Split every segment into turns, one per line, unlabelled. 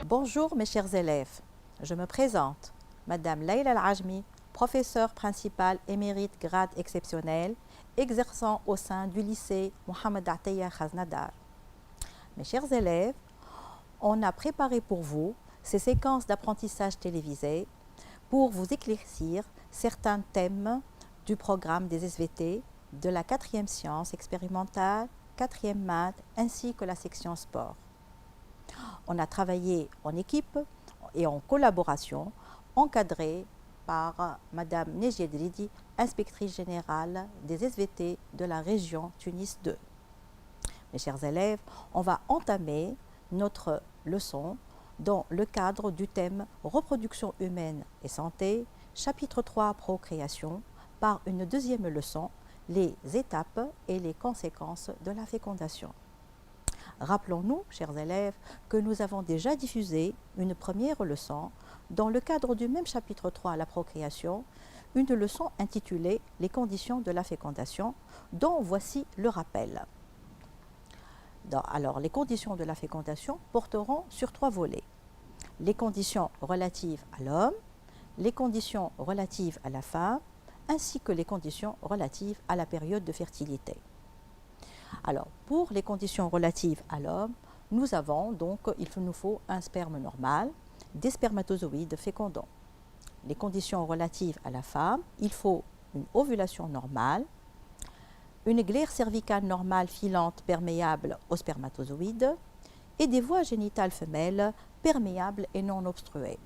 Bonjour mes chers élèves, je me présente, Madame Leïla Al-Ajmi, professeure principale émérite grade exceptionnel, exerçant au sein du lycée Mohamed Ataya Khaznadar. Mes chers élèves, on a préparé pour vous ces séquences d'apprentissage télévisées pour vous éclaircir certains thèmes du programme des SVT, de la 4e science expérimentale, 4e maths ainsi que la section sport. On a travaillé en équipe et en collaboration, encadré par Madame Nejied Ridi, inspectrice générale des SVT de la région Tunis 2. Mes chers élèves, on va entamer notre leçon dans le cadre du thème Reproduction humaine et santé, chapitre 3 Procréation, par une deuxième leçon, les étapes et les conséquences de la fécondation. Rappelons-nous, chers élèves, que nous avons déjà diffusé une première leçon dans le cadre du même chapitre 3, la procréation, une leçon intitulée « Les conditions de la fécondation » dont voici le rappel. Alors, les conditions de la fécondation porteront sur 3 volets. Les conditions relatives à l'homme, les conditions relatives à la femme, ainsi que les conditions relatives à la période de fertilité. Alors, pour les conditions relatives à l'homme, nous avons donc, il nous faut un sperme normal, des spermatozoïdes fécondants. Les conditions relatives à la femme, il faut une ovulation normale, une glaire cervicale normale filante perméable aux spermatozoïdes et des voies génitales femelles perméables et non obstruées.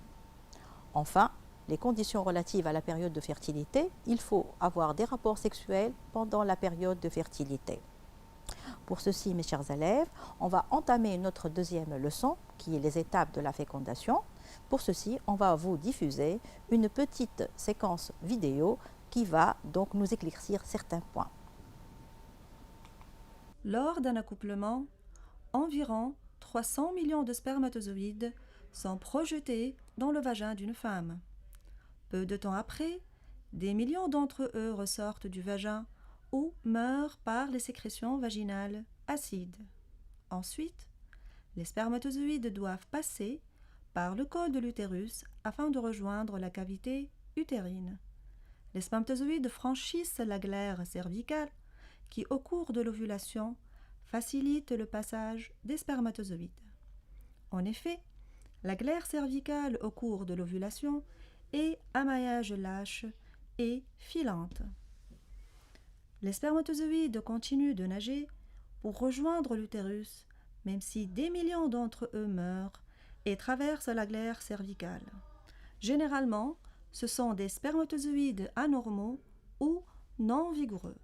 Enfin, les conditions relatives à la période de fertilité, il faut avoir des rapports sexuels pendant la période de fertilité. Pour ceci, mes chers élèves, on va entamer notre deuxième leçon, qui est les étapes de la fécondation. Pour ceci, on va vous diffuser une petite séquence vidéo qui va donc nous éclaircir certains points.
Lors d'un accouplement, environ 300 millions de spermatozoïdes sont projetés dans le vagin d'une femme. Peu de temps après, des millions d'entre eux ressortent du vagin ou meurent par les sécrétions vaginales acides. Ensuite, les spermatozoïdes doivent passer par le col de l'utérus afin de rejoindre la cavité utérine. Les spermatozoïdes franchissent la glaire cervicale qui, au cours de l'ovulation, facilite le passage des spermatozoïdes. En effet, la glaire cervicale au cours de l'ovulation est à maillage lâche et filante. Les spermatozoïdes continuent de nager pour rejoindre l'utérus, même si des millions d'entre eux meurent et traversent la glaire cervicale. Généralement, ce sont des spermatozoïdes anormaux ou non vigoureux.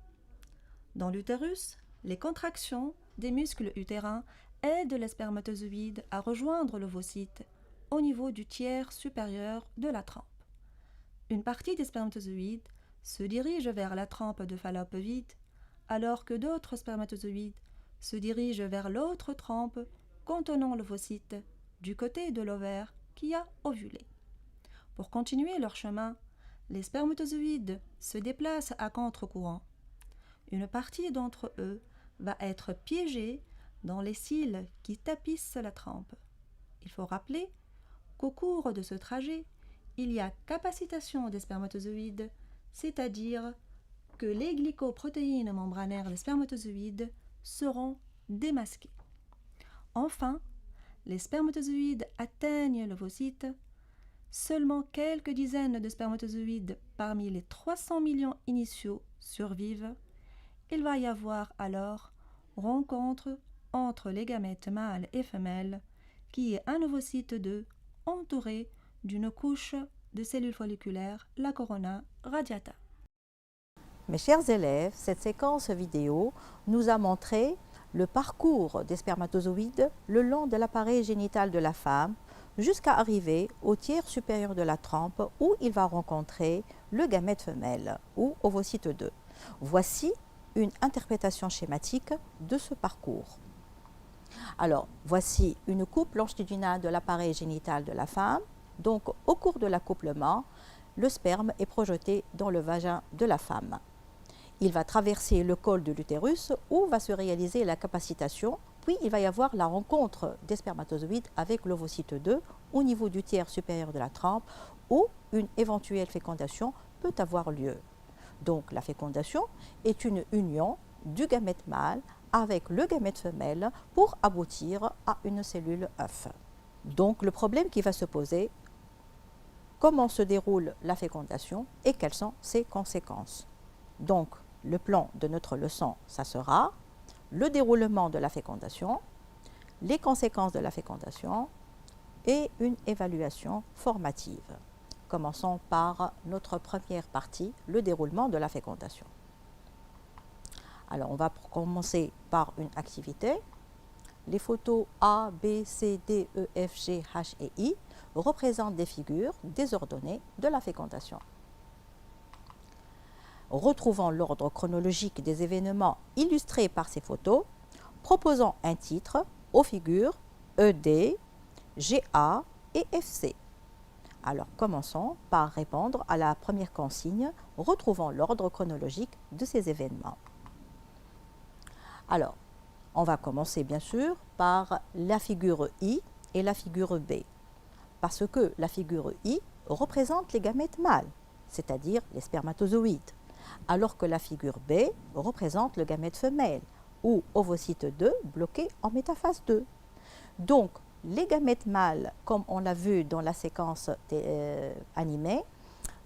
Dans l'utérus, les contractions des muscles utérins aident les spermatozoïdes à rejoindre l'ovocyte au niveau du tiers supérieur de la trempe. Une partie des spermatozoïdes se dirige vers la trempe de Fallope vide, alors que d'autres spermatozoïdes se dirigent vers l'autre trempe contenant l'ovocyte du côté de l'ovaire qui a ovulé. Pour continuer leur chemin, les spermatozoïdes se déplacent à contre-courant. Une partie d'entre eux va être piégée dans les cils qui tapissent la trempe. Il faut rappeler qu'au cours de ce trajet, il y a capacitation des spermatozoïdes, c'est-à-dire que les glycoprotéines membranaires des spermatozoïdes seront démasquées. Enfin, les spermatozoïdes atteignent l'ovocyte. Seulement quelques dizaines de spermatozoïdes parmi les 300 millions initiaux survivent. Il va y avoir alors rencontre entre les gamètes mâles et femelles, qui est un ovocyte 2 entouré d'une couche de cellules folliculaires, la corona radiata.
Mes chers élèves, cette séquence vidéo nous a montré le parcours des spermatozoïdes le long de l'appareil génital de la femme jusqu'à arriver au tiers supérieur de la trempe où il va rencontrer le gamète femelle ou ovocyte 2. Voici une interprétation schématique de ce parcours. Alors, voici une coupe longitudinale de l'appareil génital de la femme. Donc, au cours de l'accouplement, le sperme est projeté dans le vagin de la femme. Il va traverser le col de l'utérus où va se réaliser la capacitation Puis, il va y avoir la rencontre des spermatozoïdes avec l'ovocyte 2 au niveau du tiers supérieur de la trempe où une éventuelle fécondation peut avoir lieu. Donc, la fécondation est une union du gamète mâle avec le gamète femelle pour aboutir à une cellule œuf. Donc, le problème qui va se poser, comment se déroule la fécondation et quelles sont ses conséquences. Donc, le plan de notre leçon, ça sera le déroulement de la fécondation, les conséquences de la fécondation et une évaluation formative. Commençons par notre première partie, le déroulement de la fécondation. Alors, on va commencer par une activité. Les photos A, B, C, D, E, F, G, H et I représentent des figures désordonnées de la fécondation. Retrouvons l'ordre chronologique des événements illustrés par ces photos, proposons un titre aux figures ED, GA et FC. Alors, commençons par répondre à la première consigne, retrouvons l'ordre chronologique de ces événements. Alors, on va commencer bien sûr par la figure I et la figure B, parce que la figure I représente les gamètes mâles, c'est-à-dire les spermatozoïdes, alors que la figure B représente le gamète femelle, ou ovocyte 2 bloqué en métaphase 2. Donc, les gamètes mâles, comme on l'a vu dans la séquence animée,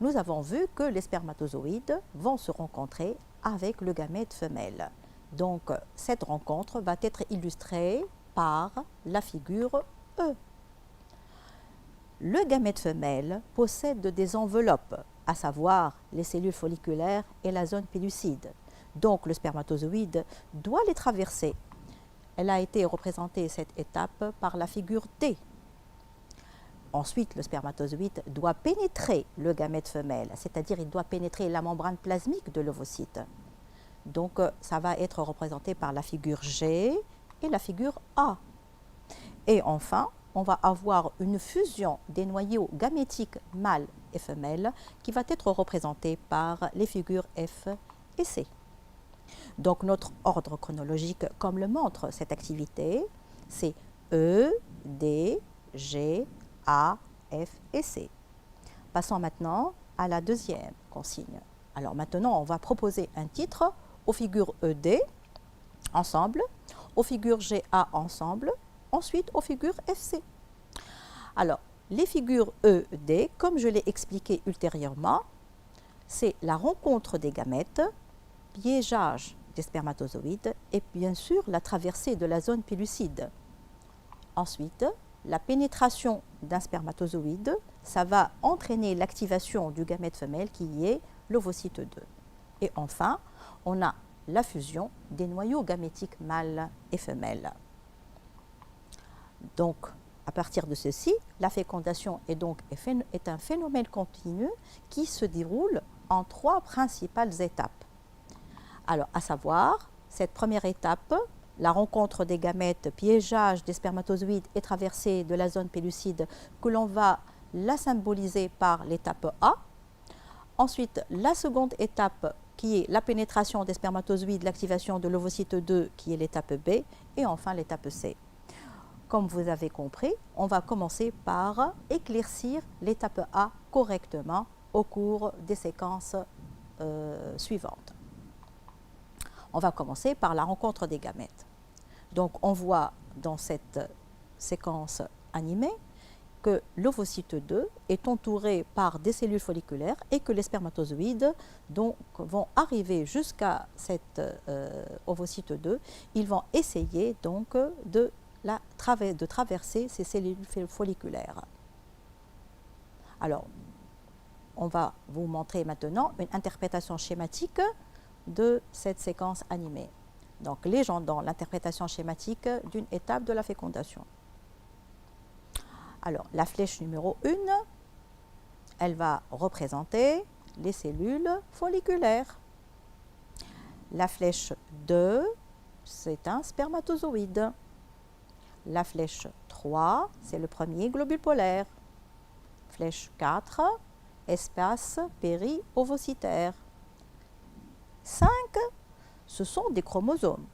nous avons vu que les spermatozoïdes vont se rencontrer avec le gamète femelle. Donc, cette rencontre va être illustrée par la figure E. Le gamète femelle possède des enveloppes, à savoir les cellules folliculaires et la zone pellucide. Donc, le spermatozoïde doit les traverser. Elle a été représentée, cette étape, par la figure D. Ensuite, le spermatozoïde doit pénétrer le gamète femelle, c'est-à-dire il doit pénétrer la membrane plasmique de l'ovocyte. Donc, ça va être représenté par la figure G et la figure A. Et enfin, on va avoir une fusion des noyaux gamétiques mâles et femelles qui va être représentée par les figures F et C. Donc, notre ordre chronologique, comme le montre cette activité, c'est E, D, G, A, F et C. Passons maintenant à la deuxième consigne. Alors maintenant, on va proposer un titre aux figures ED ensemble, aux figures GA ensemble, ensuite aux figures FC. Alors, les figures ED, comme je l'ai expliqué ultérieurement, c'est la rencontre des gamètes, piégeage des spermatozoïdes et bien sûr la traversée de la zone pellucide. Ensuite, la pénétration d'un spermatozoïde, ça va entraîner l'activation du gamète femelle qui est l'ovocyte 2. Et enfin, on a la fusion des noyaux gamétiques mâles et femelles. Donc, à partir de ceci, la fécondation est un phénomène continu qui se déroule en 3 principales étapes. Alors, à savoir, cette première étape, la rencontre des gamètes, piégeage des spermatozoïdes et traversée de la zone pellucide, que l'on va la symboliser par l'étape A. Ensuite, la seconde étape, qui est la pénétration des spermatozoïdes, l'activation de l'ovocyte 2, qui est l'étape B. Et enfin, l'étape C. Comme vous avez compris, on va commencer par éclaircir l'étape A correctement au cours des séquences suivantes. On va commencer par la rencontre des gamètes. Donc, on voit dans cette séquence animée que l'ovocyte 2 est entouré par des cellules folliculaires et que les spermatozoïdes donc, vont arriver jusqu'à cet ovocyte 2. Ils vont essayer donc de traverser ces cellules folliculaires. Alors, on va vous montrer maintenant une interprétation schématique de cette séquence animée. Donc, légendant l'interprétation schématique d'une étape de la fécondation. Alors, la flèche numéro 1, elle va représenter les cellules folliculaires. La flèche 2, c'est un spermatozoïde. La flèche 3, c'est le premier globule polaire. Flèche 4, espace péri-ovocytaire. 5, ce sont des chromosomes.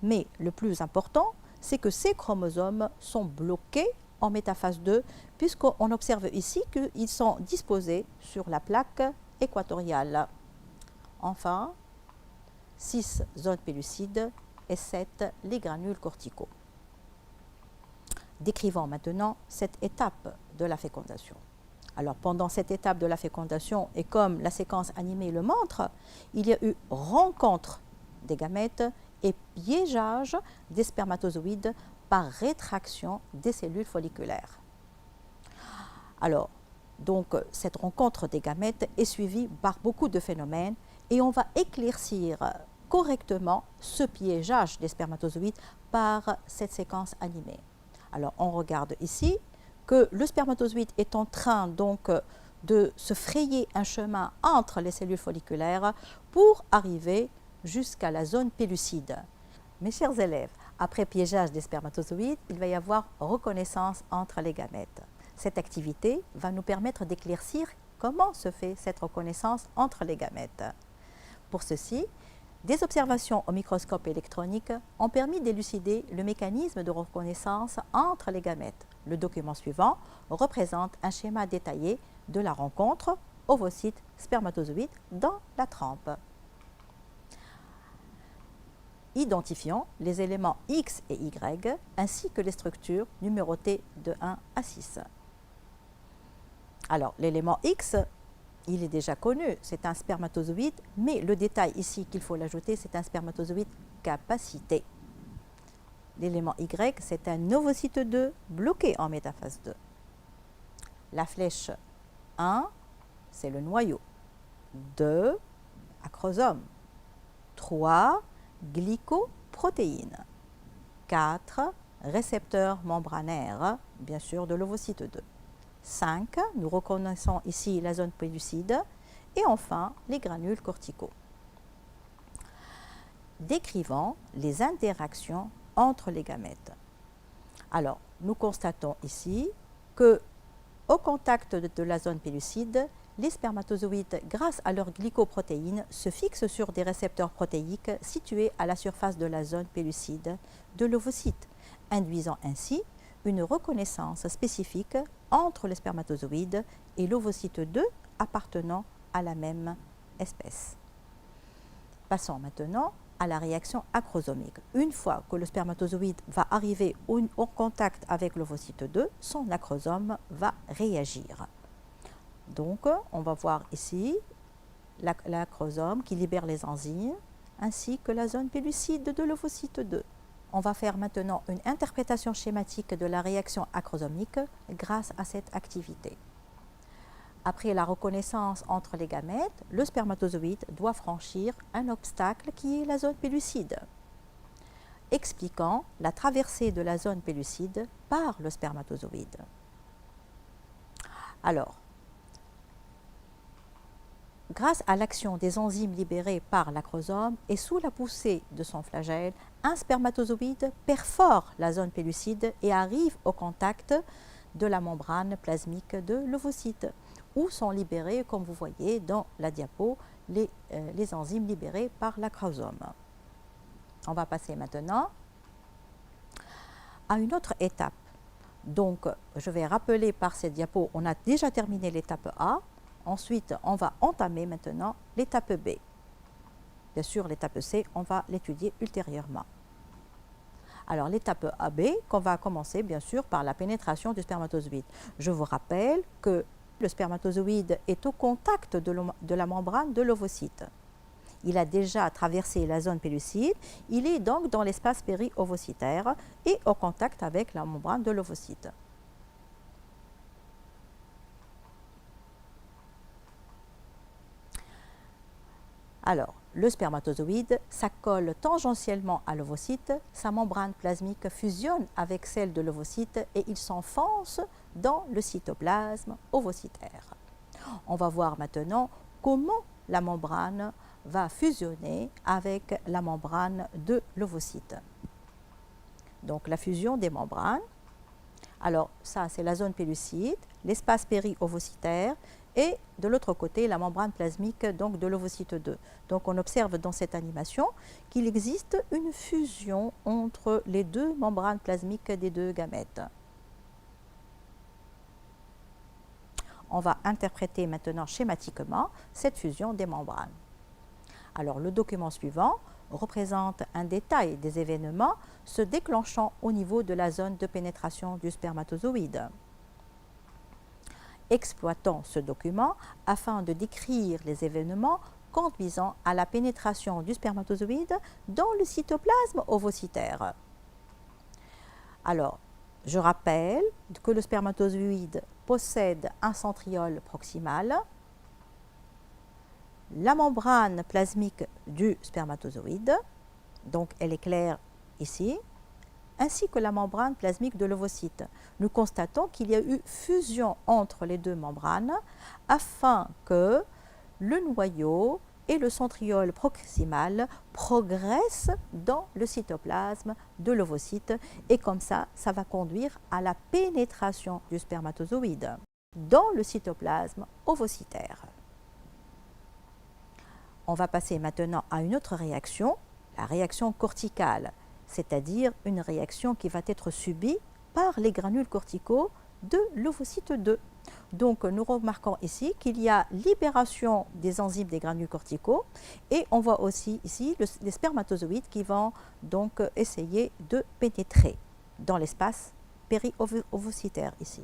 Mais le plus important, c'est que ces chromosomes sont bloqués en métaphase 2, puisqu'on observe ici qu'ils sont disposés sur la plaque équatoriale. Enfin, 6 zones pellucides et 7 les granules corticaux. Décrivons maintenant cette étape de la fécondation. Alors, pendant cette étape de la fécondation, et comme la séquence animée le montre, il y a eu rencontre des gamètes et piégeage des spermatozoïdes par rétraction des cellules folliculaires. Alors, donc, cette rencontre des gamètes est suivie par beaucoup de phénomènes et on va éclaircir correctement ce piégeage des spermatozoïdes par cette séquence animée. Alors, on regarde ici que le spermatozoïde est en train donc de se frayer un chemin entre les cellules folliculaires pour arriver jusqu'à la zone pellucide. Mes chers élèves, après piégeage des spermatozoïdes, il va y avoir reconnaissance entre les gamètes. Cette activité va nous permettre d'éclaircir comment se fait cette reconnaissance entre les gamètes. Pour ceci, des observations au microscope électronique ont permis d'élucider le mécanisme de reconnaissance entre les gamètes. Le document suivant représente un schéma détaillé de la rencontre ovocyte-spermatozoïde dans la trempe. Identifions les éléments X et Y ainsi que les structures numérotées de 1 à 6. Alors, l'élément X, il est déjà connu, c'est un spermatozoïde, mais le détail ici qu'il faut l'ajouter, c'est un spermatozoïde capacité. L'élément Y, c'est un ovocyte 2 bloqué en métaphase 2. La flèche 1, c'est le noyau. 2, acrosome. 3, glycoprotéines. 4, récepteur membranaire, bien sûr, de l'ovocyte 2. 5, nous reconnaissons ici la zone pellucide. Et enfin, les granules corticaux. Décrivons les interactions entre les gamètes. Alors, nous constatons ici que, au contact de la zone pellucide, les spermatozoïdes, grâce à leurs glycoprotéines, se fixent sur des récepteurs protéiques situés à la surface de la zone pellucide de l'ovocyte, induisant ainsi une reconnaissance spécifique entre le spermatozoïde et l'ovocyte 2 appartenant à la même espèce. Passons maintenant à la réaction acrosomique. Une fois que le spermatozoïde va arriver au contact avec l'ovocyte 2, son acrosome va réagir. Donc, on va voir ici l'acrosome qui libère les enzymes ainsi que la zone pellucide de l'ovocyte 2. On va faire maintenant une interprétation schématique de la réaction acrosomique grâce à cette activité. Après la reconnaissance entre les gamètes, le spermatozoïde doit franchir un obstacle qui est la zone pellucide, expliquant la traversée de la zone pellucide par le spermatozoïde. Alors, grâce à l'action des enzymes libérées par l'acrosome et sous la poussée de son flagelle, un spermatozoïde perfore la zone pellucide et arrive au contact de la membrane plasmique de l'ovocyte, où sont libérées, comme vous voyez dans la diapo, les enzymes libérées par l'acrosome. On va passer maintenant à une autre étape. Donc, je vais rappeler par cette diapo, on a déjà terminé l'étape A. Ensuite, on va entamer maintenant l'étape B. Bien sûr, l'étape C, on va l'étudier ultérieurement. Alors, l'étape AB, qu'on va commencer bien sûr par la pénétration du spermatozoïde. Je vous rappelle que le spermatozoïde est au contact de la membrane de l'ovocyte. Il a déjà traversé la zone pellucide, il est donc dans l'espace péri-ovocytaire et au contact avec la membrane de l'ovocyte. Alors, le spermatozoïde s'accole tangentiellement à l'ovocyte, sa membrane plasmique fusionne avec celle de l'ovocyte et il s'enfonce dans le cytoplasme ovocytaire. On va voir maintenant comment la membrane va fusionner avec la membrane de l'ovocyte. Donc, la fusion des membranes. Alors, ça, c'est la zone pellucide, l'espace péri-ovocytaire et de l'autre côté la membrane plasmique donc, de l'ovocyte 2. Donc on observe dans cette animation qu'il existe une fusion entre les deux membranes plasmiques des deux gamètes. On va interpréter maintenant schématiquement cette fusion des membranes. Alors le document suivant représente un détail des événements se déclenchant au niveau de la zone de pénétration du spermatozoïde. Exploitons ce document afin de décrire les événements conduisant à la pénétration du spermatozoïde dans le cytoplasme ovocytaire. Alors, je rappelle que le spermatozoïde possède un centriole proximal, la membrane plasmique du spermatozoïde, donc elle est claire ici, ainsi que la membrane plasmique de l'ovocyte. Nous constatons qu'il y a eu fusion entre les deux membranes afin que le noyau et le centriole proximal progressent dans le cytoplasme de l'ovocyte et comme ça va conduire à la pénétration du spermatozoïde dans le cytoplasme ovocytaire. On va passer maintenant à une autre réaction, la réaction corticale, c'est-à-dire une réaction qui va être subie par les granules corticaux de l'ovocyte 2. Donc nous remarquons ici qu'il y a libération des enzymes des granules corticaux et on voit aussi ici les spermatozoïdes qui vont donc essayer de pénétrer dans l'espace péri-ovocytaire ici.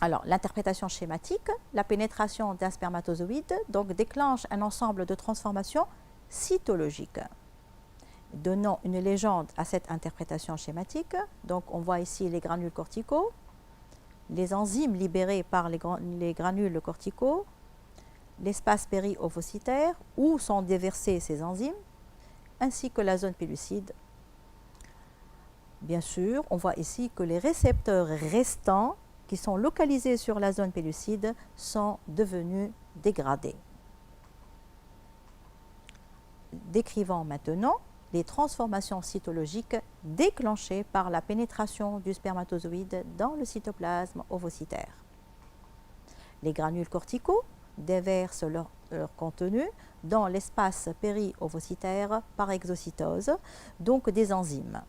Alors, l'interprétation schématique, la pénétration d'un spermatozoïde donc, déclenche un ensemble de transformations cytologiques. Donnons une légende à cette interprétation schématique. Donc, on voit ici les granules corticaux, les enzymes libérées par les granules corticaux, l'espace péri-ovocytaire où sont déversées ces enzymes, ainsi que la zone pellucide. Bien sûr, on voit ici que les récepteurs restants qui sont localisés sur la zone pellucide sont devenus dégradés. Décrivons maintenant les transformations cytologiques déclenchées par la pénétration du spermatozoïde dans le cytoplasme ovocytaire. Les granules corticaux déversent leur contenu dans l'espace péri-ovocytaire par exocytose, donc des enzymes.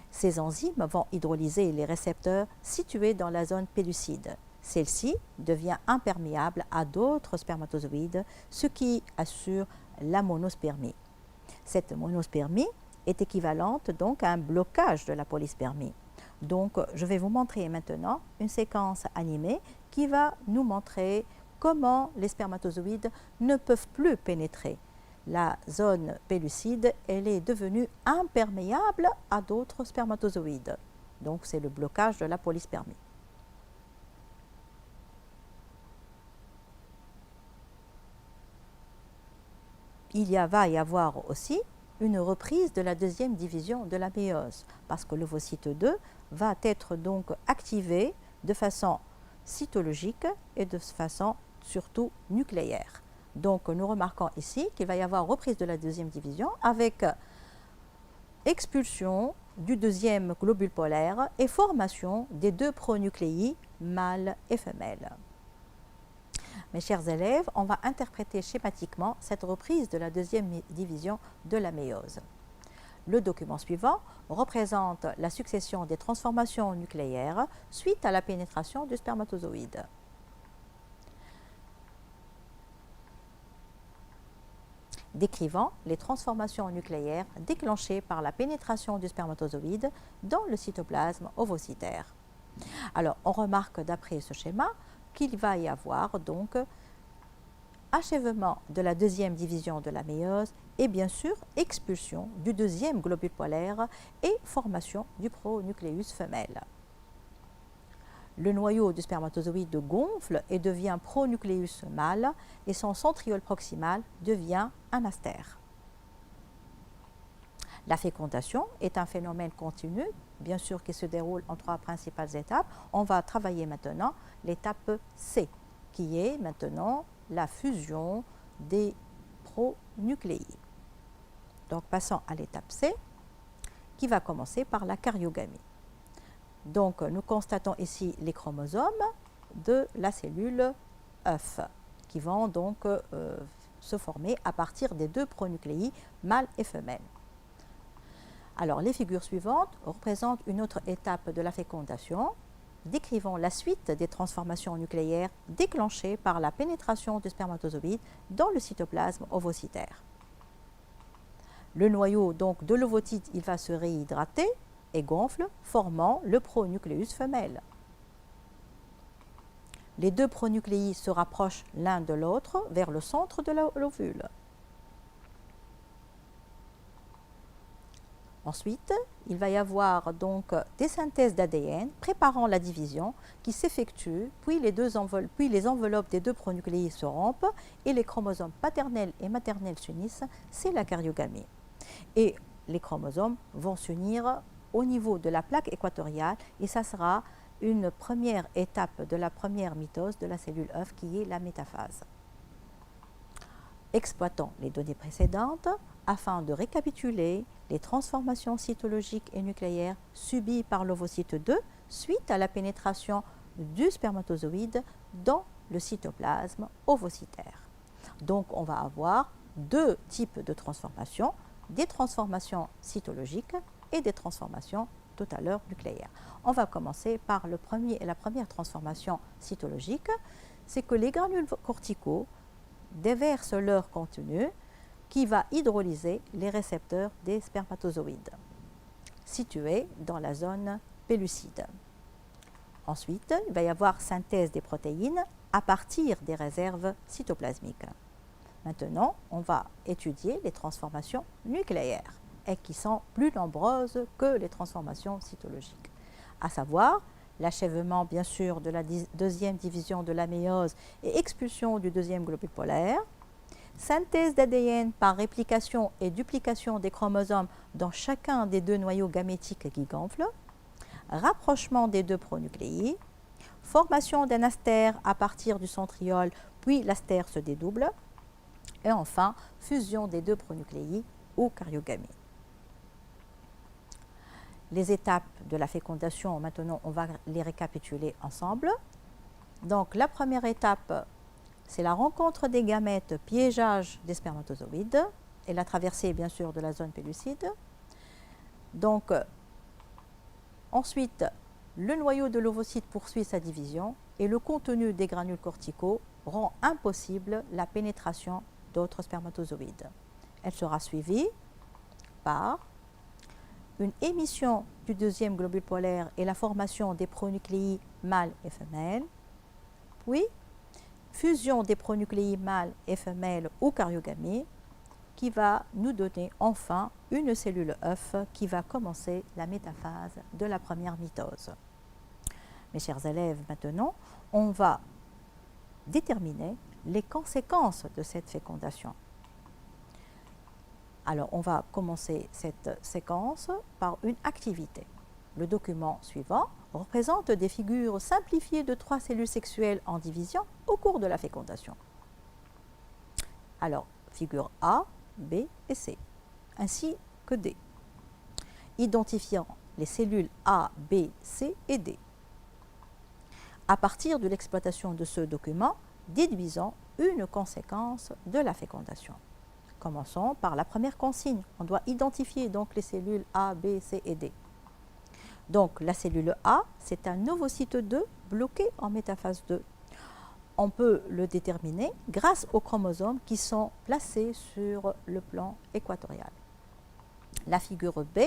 Ces enzymes vont hydrolyser les récepteurs situés dans la zone pellucide. Celle-ci devient imperméable à d'autres spermatozoïdes, ce qui assure la monospermie. Cette monospermie est équivalente donc à un blocage de la polyspermie. Donc, je vais vous montrer maintenant une séquence animée qui va nous montrer comment les spermatozoïdes ne peuvent plus pénétrer. La zone pellucide, elle est devenue imperméable à d'autres spermatozoïdes. Donc, c'est le blocage de la polyspermie. Va y avoir aussi une reprise de la deuxième division de la méiose, parce que l'ovocyte 2 va être donc activé de façon cytologique et de façon surtout nucléaire. Donc nous remarquons ici qu'il va y avoir reprise de la deuxième division avec expulsion du deuxième globule polaire et formation des deux pronucléi mâles et femelles. Mes chers élèves, on va interpréter schématiquement cette reprise de la deuxième division de la méiose. Le document suivant représente la succession des transformations nucléaires suite à la pénétration du spermatozoïde. Décrivant les transformations nucléaires déclenchées par la pénétration du spermatozoïde dans le cytoplasme ovocytaire. Alors, on remarque d'après ce schéma qu'il va y avoir donc achèvement de la deuxième division de la méiose et bien sûr expulsion du deuxième globule polaire et formation du pronucléus femelle. Le noyau du spermatozoïde gonfle et devient pronucléus mâle et son centriole proximal devient un astère. La fécondation est un phénomène continu, bien sûr qui se déroule en trois principales étapes. On va travailler maintenant l'étape C, qui est maintenant la fusion des pronucléi. Donc passons à l'étape C, qui va commencer par la cariogamie. Donc nous constatons ici les chromosomes de la cellule œufs qui vont donc se former à partir des 2 pronucléi mâles et femelles. Alors, les figures suivantes représentent une autre étape de la fécondation, décrivant la suite des transformations nucléaires déclenchées par la pénétration du spermatozoïde dans le cytoplasme ovocytaire. Le noyau donc de l'ovocyte, il va se réhydrater et gonfle, formant le pronucléus femelle. Les 2 pronucléi se rapprochent l'un de l'autre vers le centre de l'ovule. Ensuite, il va y avoir donc des synthèses d'ADN préparant la division qui s'effectue, puis les enveloppes des 2 pronucléi se rompent et les chromosomes paternels et maternels s'unissent, c'est la karyogamie. Et les chromosomes vont s'unir au niveau de la plaque équatoriale et ça sera une première étape de la première mitose de la cellule œuf qui est la métaphase. Exploitons les données précédentes afin de récapituler les transformations cytologiques et nucléaires subies par l'ovocyte 2 suite à la pénétration du spermatozoïde dans le cytoplasme ovocytaire. Donc on va avoir 2 types de transformations, des transformations cytologiques et des transformations tout à l'heure nucléaires. On va commencer par la première transformation cytologique, c'est que les granules corticaux déversent leur contenu qui va hydrolyser les récepteurs des spermatozoïdes situés dans la zone pellucide. Ensuite, il va y avoir synthèse des protéines à partir des réserves cytoplasmiques. Maintenant, on va étudier les transformations nucléaires et qui sont plus nombreuses que les transformations cytologiques, à savoir l'achèvement bien sûr de la deuxième division de la méiose et expulsion du 2e globule polaire, synthèse d'ADN par réplication et duplication des chromosomes dans chacun des 2 noyaux gamétiques qui gonflent, rapprochement des 2 pronucléi, formation d'un astère à partir du centriole, puis l'astère se dédouble, et enfin fusion des 2 pronucléi ou karyogamie. Les étapes de la fécondation, maintenant, on va les récapituler ensemble. Donc, la première étape, c'est la rencontre des gamètes, piégeage des spermatozoïdes et la traversée, bien sûr, de la zone pellucide. Donc, ensuite, le noyau de l'ovocyte poursuit sa division et le contenu des granules corticaux rend impossible la pénétration d'autres spermatozoïdes. Elle sera suivie par une émission du 2e globule polaire et la formation des pronucléi mâles et femelles, puis fusion des pronucléi mâles et femelles ou karyogamie, qui va nous donner enfin une cellule œuf qui va commencer la métaphase de la première mitose. Mes chers élèves, maintenant, on va déterminer les conséquences de cette fécondation. Alors, on va commencer cette séquence par une activité. Le document suivant représente des figures simplifiées de 3 cellules sexuelles en division au cours de la fécondation. Alors, figure A, B et C, ainsi que D, identifiant les cellules A, B, C et D. À partir de l'exploitation de ce document, déduisons une conséquence de la fécondation. Commençons par la première consigne. On doit identifier donc les cellules A, B, C et D. Donc la cellule A, c'est un ovocyte 2 bloqué en métaphase 2. On peut le déterminer grâce aux chromosomes qui sont placés sur le plan équatorial. La figure B,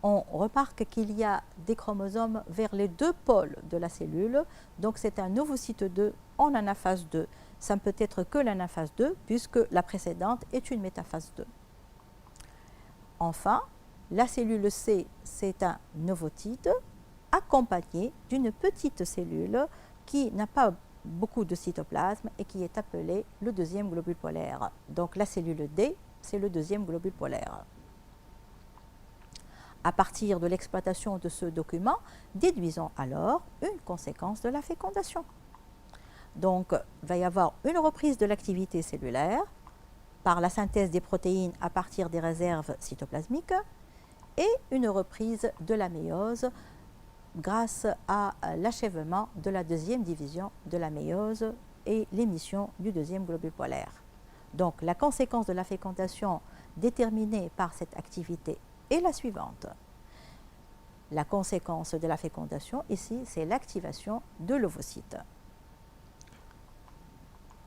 on remarque qu'il y a des chromosomes vers les 2 pôles de la cellule. Donc c'est un ovocyte 2 en anaphase 2. Ça ne peut être que l'anaphase 2 puisque la précédente est une métaphase 2. Enfin, la cellule C, c'est un ovocyte accompagné d'une petite cellule qui n'a pas beaucoup de cytoplasme et qui est appelée le 2e globule polaire. Donc la cellule D, c'est le 2e globule polaire. À partir de l'exploitation de ce document, déduisons alors une conséquence de la fécondation. Donc, il va y avoir une reprise de l'activité cellulaire par la synthèse des protéines à partir des réserves cytoplasmiques et une reprise de la méiose grâce à l'achèvement de la 2e division de la méiose et l'émission du deuxième globule polaire. Donc la conséquence de la fécondation déterminée par cette activité est la suivante. La conséquence de la fécondation ici, c'est l'activation de l'ovocyte.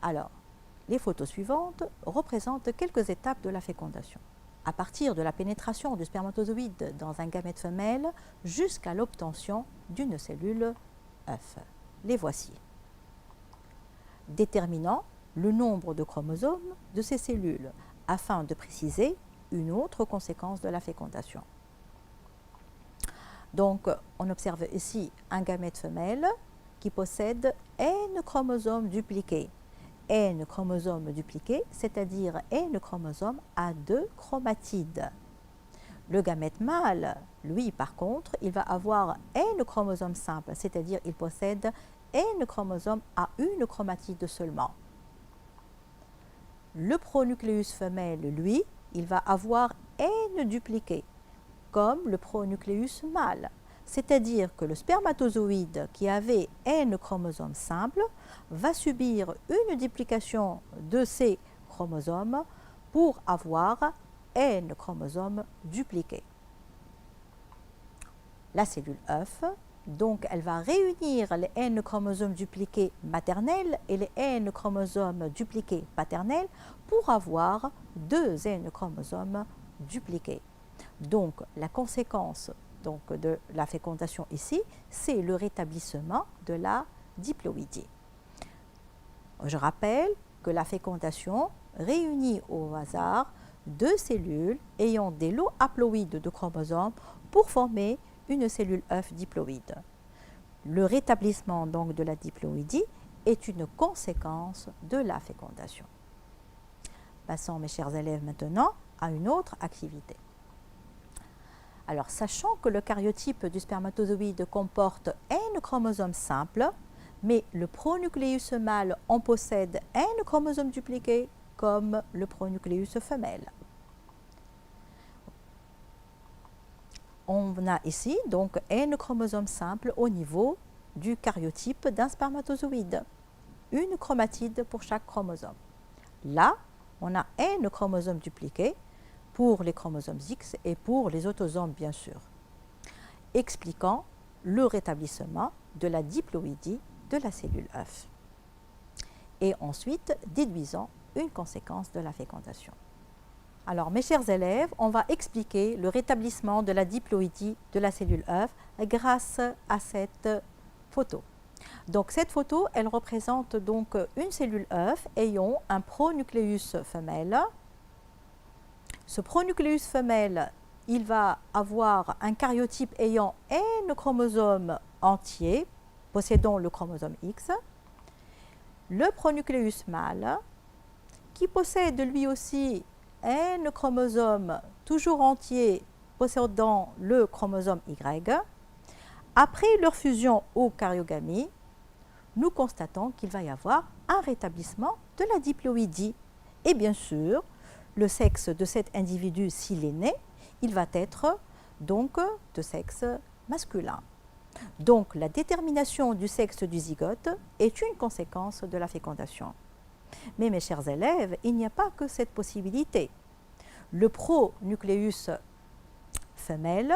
Alors, les photos suivantes représentent quelques étapes de la fécondation. À partir de la pénétration du spermatozoïde dans un gamète femelle jusqu'à l'obtention d'une cellule œuf. Les voici. Déterminant le nombre de chromosomes de ces cellules afin de préciser une autre conséquence de la fécondation. Donc, on observe ici un gamète femelle qui possède N chromosomes dupliqués. N chromosomes dupliqués, c'est-à-dire N chromosomes à 2 chromatides. Le gamète mâle, lui, par contre, il va avoir N chromosomes simples, c'est-à-dire il possède N chromosomes à 1 chromatide seulement. Le pronucléus femelle, lui, il va avoir N dupliqués, comme le pronucléus mâle. C'est-à-dire que le spermatozoïde qui avait N chromosomes simples va subir une duplication de ces chromosomes pour avoir N chromosomes dupliqués. La cellule œuf, donc elle va réunir les N chromosomes dupliqués maternels et les N chromosomes dupliqués paternels pour avoir 2 N chromosomes dupliqués. Donc la conséquence de la fécondation ici, c'est le rétablissement de la diploïdie. Je rappelle que la fécondation réunit au hasard 2 cellules ayant des lots haploïdes de chromosomes pour former une cellule œuf diploïde. Le rétablissement donc de la diploïdie est une conséquence de la fécondation. Passons, mes chers élèves, maintenant à une autre activité. Alors, sachant que le karyotype du spermatozoïde comporte N chromosomes simples, mais le pronucléus mâle en possède N chromosomes dupliqués comme le pronucléus femelle. On a ici donc N chromosomes simples au niveau du karyotype d'un spermatozoïde, une chromatide pour chaque chromosome. Là, on a N chromosomes dupliqués pour les chromosomes X et pour les autosomes, bien sûr, expliquant le rétablissement de la diploïdie de la cellule œuf. Et ensuite, déduisant une conséquence de la fécondation. Alors, mes chers élèves, on va expliquer le rétablissement de la diploïdie de la cellule œuf grâce à cette photo. Donc, cette photo, elle représente donc une cellule œuf ayant un pronucléus femelle. Ce pronucléus femelle, il va avoir un karyotype ayant N chromosomes entiers, possédant le chromosome X. Le pronucléus mâle, qui possède lui aussi N chromosomes toujours entiers, possédant le chromosome Y. Après leur fusion aux karyogamies, nous constatons qu'il va y avoir un rétablissement de la diploïdie. Et bien sûr, le sexe de cet individu, s'il est né, il va être donc de sexe masculin. Donc la détermination du sexe du zygote est une conséquence de la fécondation. Mais mes chers élèves, il n'y a pas que cette possibilité. Le pronucléus femelle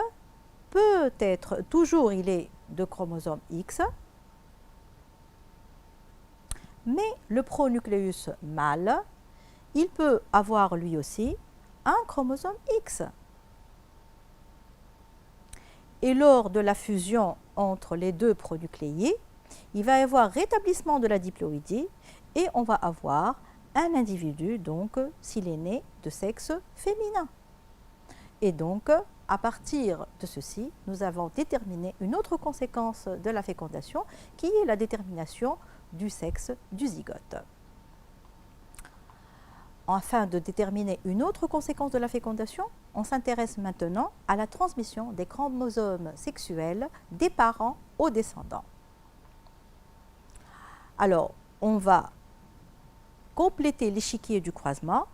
peut être, toujours il est de chromosome X, mais le pronucléus mâle, il peut avoir lui aussi un chromosome X. Et lors de la fusion entre les deux pronucléés, il va y avoir rétablissement de la diploïdie et on va avoir un individu, donc, s'il est né de sexe féminin. Et donc, à partir de ceci, nous avons déterminé une autre conséquence de la fécondation qui est la détermination du sexe du zygote. Afin de déterminer une autre conséquence de la fécondation, on s'intéresse maintenant à la transmission des chromosomes sexuels des parents aux descendants. Alors, on va compléter l'échiquier du croisement,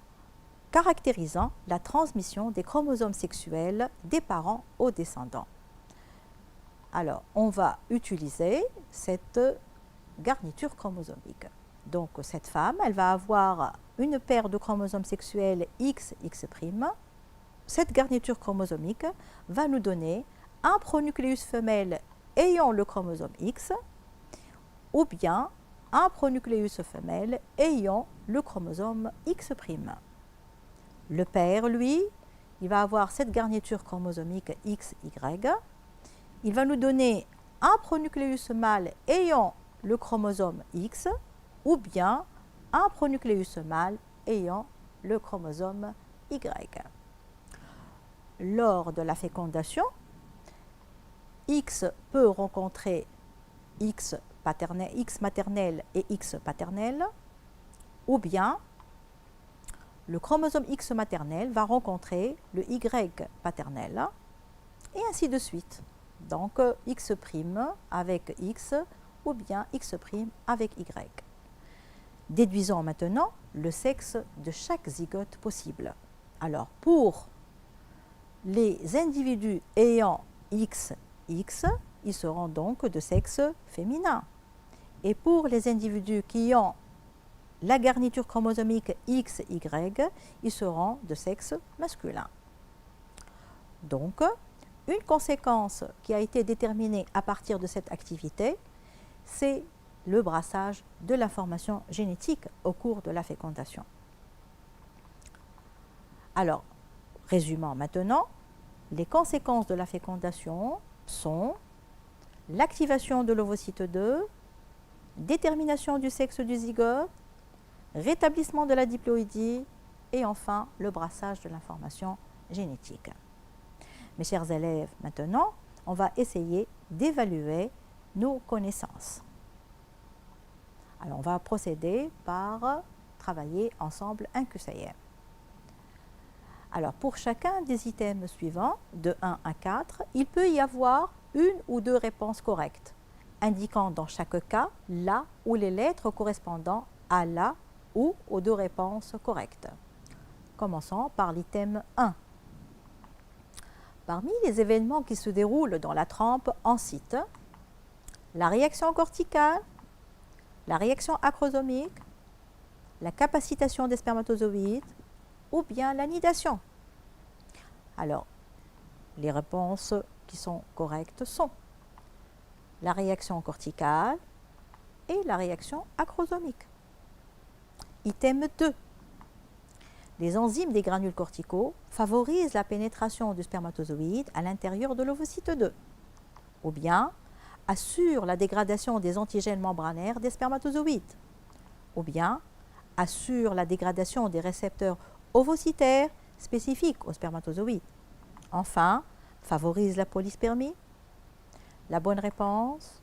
caractérisant la transmission des chromosomes sexuels des parents aux descendants. Alors, on va utiliser cette garniture chromosomique. Donc cette femme, elle va avoir une paire de chromosomes sexuels X, X'. Cette garniture chromosomique va nous donner un pronucléus femelle ayant le chromosome X ou bien un pronucléus femelle ayant le chromosome X'. Le père, lui, il va avoir cette garniture chromosomique XY. Il va nous donner un pronucléus mâle ayant le chromosome X ou bien un pronucléus mâle ayant le chromosome Y. Lors de la fécondation, X peut rencontrer X maternel et X paternel, ou bien le chromosome X maternel va rencontrer le Y paternel, et ainsi de suite. Donc X' avec X ou bien X' avec Y. Déduisons maintenant le sexe de chaque zygote possible. Alors pour les individus ayant XX, ils seront donc de sexe féminin. Et pour les individus qui ont la garniture chromosomique XY, ils seront de sexe masculin. Donc, une conséquence qui a été déterminée à partir de cette activité, c'est le brassage de l'information génétique au cours de la fécondation. Alors, résumons maintenant, les conséquences de la fécondation sont l'activation de l'ovocyte 2, détermination du sexe du zygote, rétablissement de la diploïdie et enfin le brassage de l'information génétique. Mes chers élèves, maintenant, on va essayer d'évaluer nos connaissances. Alors, on va procéder par travailler ensemble un QCM. Alors, pour chacun des items suivants, de 1 à 4, il peut y avoir une ou deux réponses correctes, indiquant dans chaque cas la ou les lettres correspondant à la ou aux deux réponses correctes. Commençons par l'item 1. Parmi les événements qui se déroulent dans la trempe, on cite la réaction corticale, la réaction acrosomique, la capacitation des spermatozoïdes ou bien la nidation. Alors, les réponses qui sont correctes sont la réaction corticale et la réaction acrosomique. Item 2. Les enzymes des granules corticaux favorisent la pénétration du spermatozoïde à l'intérieur de l'ovocyte 2, ou bien assurent la dégradation des antigènes membranaires des spermatozoïdes, ou bien assurent la dégradation des récepteurs ovocytaires spécifiques aux spermatozoïdes. Enfin, favorise la polyspermie. La bonne réponse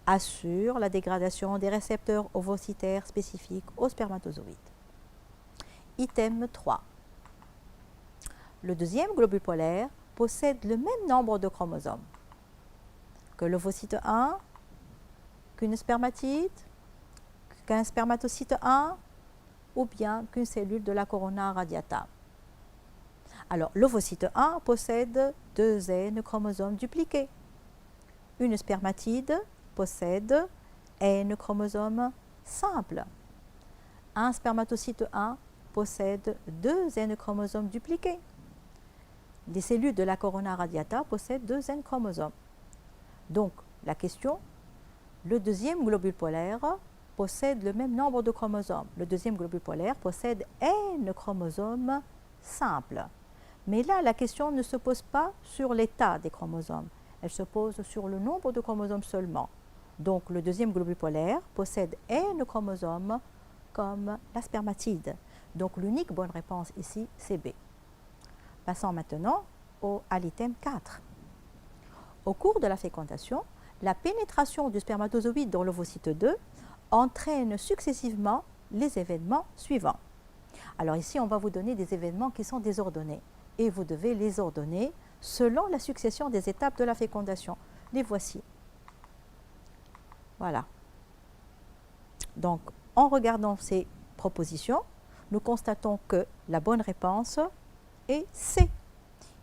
assure la dégradation des récepteurs ovocytaires spécifiques aux spermatozoïdes. Item 3. Le deuxième globule polaire possède le même nombre de chromosomes que l'ovocyte 1, qu'une spermatide, qu'un spermatocyte 1 ou bien qu'une cellule de la corona radiata. Alors, l'ovocyte 1 possède 2 N chromosomes dupliqués. Une spermatide possède N chromosomes simples. Un spermatocyte 1 possède 2 N chromosomes dupliqués. Les cellules de la corona radiata possèdent 2 N chromosomes. Donc, la question, le deuxième globule polaire possède le même nombre de chromosomes. Le deuxième globule polaire possède N chromosomes simples. Mais là, la question ne se pose pas sur l'état des chromosomes. Elle se pose sur le nombre de chromosomes seulement. Donc, le deuxième globule polaire possède N chromosomes comme la spermatide. Donc, l'unique bonne réponse ici, c'est B. Passons maintenant à l'item 4. Au cours de la fécondation, la pénétration du spermatozoïde dans l'ovocyte 2 entraîne successivement les événements suivants. Alors ici, on va vous donner des événements qui sont désordonnés et vous devez les ordonner selon la succession des étapes de la fécondation. Les voici. Voilà. Donc, en regardant ces propositions, nous constatons que la bonne réponse est C.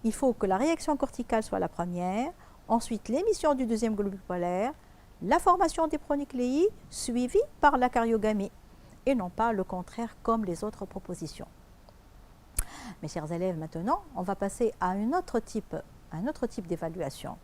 Il faut que la réaction corticale soit la première, ensuite l'émission du deuxième globule polaire, la formation des pronucléides suivie par la cariogamie. et non pas le contraire comme les autres propositions. Mes chers élèves, maintenant, on va passer à un autre type d'évaluation.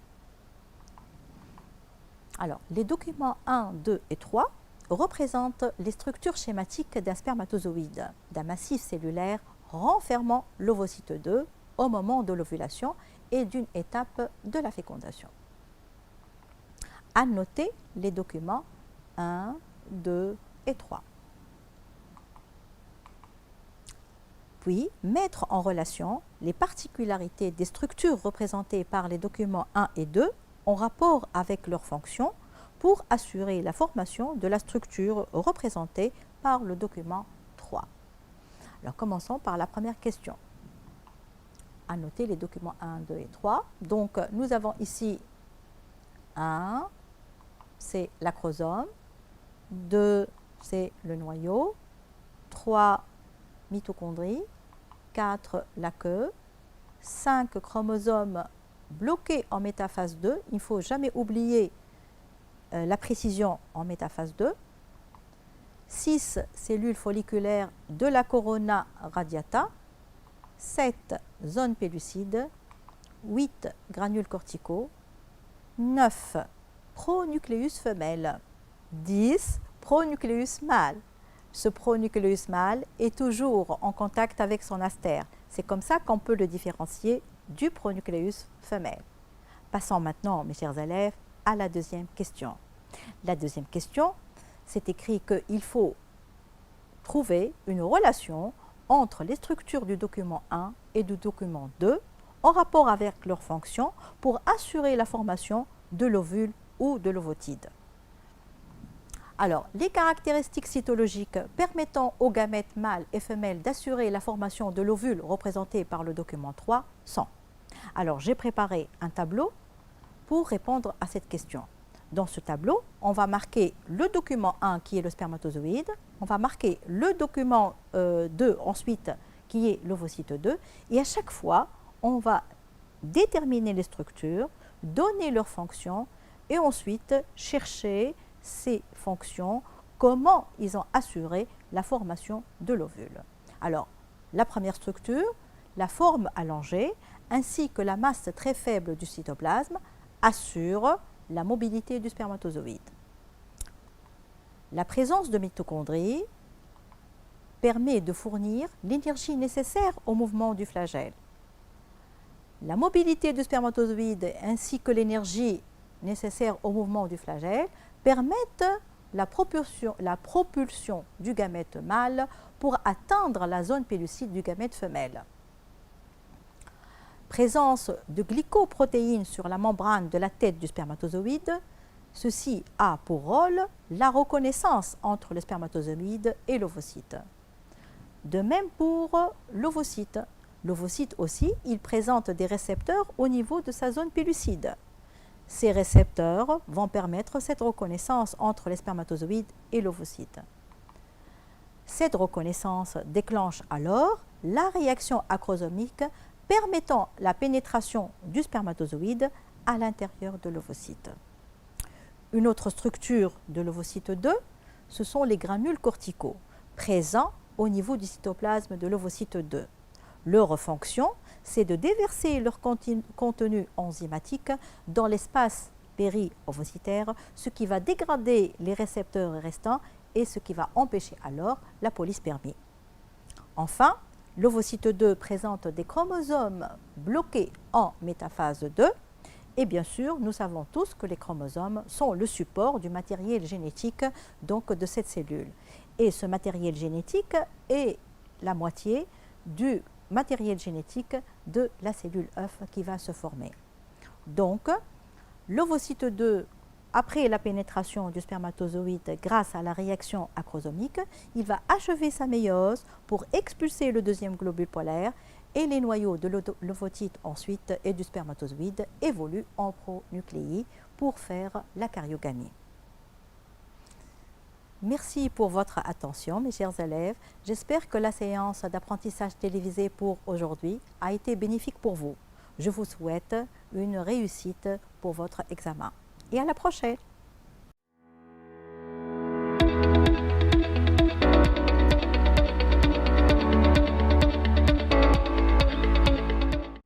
Alors, les documents 1, 2 et 3 représentent les structures schématiques d'un spermatozoïde, d'un massif cellulaire renfermant l'ovocyte 2 au moment de l'ovulation et d'une étape de la fécondation. À noter les documents 1, 2 et 3. Puis, mettre en relation les particularités des structures représentées par les documents 1 et 2 en rapport avec leurs fonctions pour assurer la formation de la structure représentée par le document 3. Alors, commençons par la première question. À noter les documents 1, 2 et 3. Donc, nous avons ici 1, c'est l'acrosome, 2, c'est le noyau, 3, mitochondries, 4, la queue, 5 chromosomes bloqués en métaphase 2. Il ne faut jamais oublier la précision en métaphase 2. 6 cellules folliculaires de la corona radiata, 7 zones pellucides, 8 granules corticaux, 9 pronucléus femelle, 10 pronucléus mâle. Ce pronucléus mâle est toujours en contact avec son astère. C'est comme ça qu'on peut le différencier du pronucléus femelle. Passons maintenant, mes chers élèves, à la deuxième question. La deuxième question, c'est écrit qu'il faut trouver une relation entre les structures du document 1 et du document 2 en rapport avec leurs fonctions pour assurer la formation de l'ovule ou de l'ovocyte. Alors, les caractéristiques cytologiques permettant aux gamètes mâles et femelles d'assurer la formation de l'ovule représenté par le document 3 sont. Alors, j'ai préparé un tableau pour répondre à cette question. Dans ce tableau, on va marquer le document 1 qui est le spermatozoïde, on va marquer le document 2 ensuite qui est l'ovocyte 2 et à chaque fois, on va déterminer les structures, donner leurs fonctions et ensuite chercher ces fonctions, comment ils ont assuré la formation de l'ovule. Alors, la première structure, la forme allongée, ainsi que la masse très faible du cytoplasme, assurent la mobilité du spermatozoïde. La présence de mitochondries permet de fournir l'énergie nécessaire au mouvement du flagelle. La mobilité du spermatozoïde ainsi que l'énergie nécessaire au mouvement du flagelle permettent la propulsion du gamète mâle pour atteindre la zone pellucide du gamète femelle. Présence de glycoprotéines sur la membrane de la tête du spermatozoïde, ceci a pour rôle la reconnaissance entre le spermatozoïde et l'ovocyte. De même pour l'ovocyte. L'ovocyte aussi, il présente des récepteurs au niveau de sa zone pellucide. Ces récepteurs vont permettre cette reconnaissance entre les spermatozoïdes et l'ovocyte. Cette reconnaissance déclenche alors la réaction acrosomique permettant la pénétration du spermatozoïde à l'intérieur de l'ovocyte. Une autre structure de l'ovocyte 2, ce sont les granules corticaux, présents au niveau du cytoplasme de l'ovocyte 2. Leur fonction, c'est de déverser leur contenu enzymatique dans l'espace péri-ovocytaire, ce qui va dégrader les récepteurs restants et ce qui va empêcher alors la polyspermie. Enfin, l'ovocyte 2 présente des chromosomes bloqués en métaphase 2 et bien sûr, nous savons tous que les chromosomes sont le support du matériel génétique donc de cette cellule. Et ce matériel génétique est la moitié du matériel génétique de la cellule œuf qui va se former. Donc, l'ovocyte 2, après la pénétration du spermatozoïde grâce à la réaction acrosomique, il va achever sa méiose pour expulser le deuxième globule polaire et les noyaux de l'ovocyte ensuite et du spermatozoïde évoluent en pronucléi pour faire la karyogamie. Merci pour votre attention, mes chers élèves. J'espère que la séance d'apprentissage télévisé pour aujourd'hui a été bénéfique pour vous. Je vous souhaite une réussite pour votre examen. Et à la prochaine!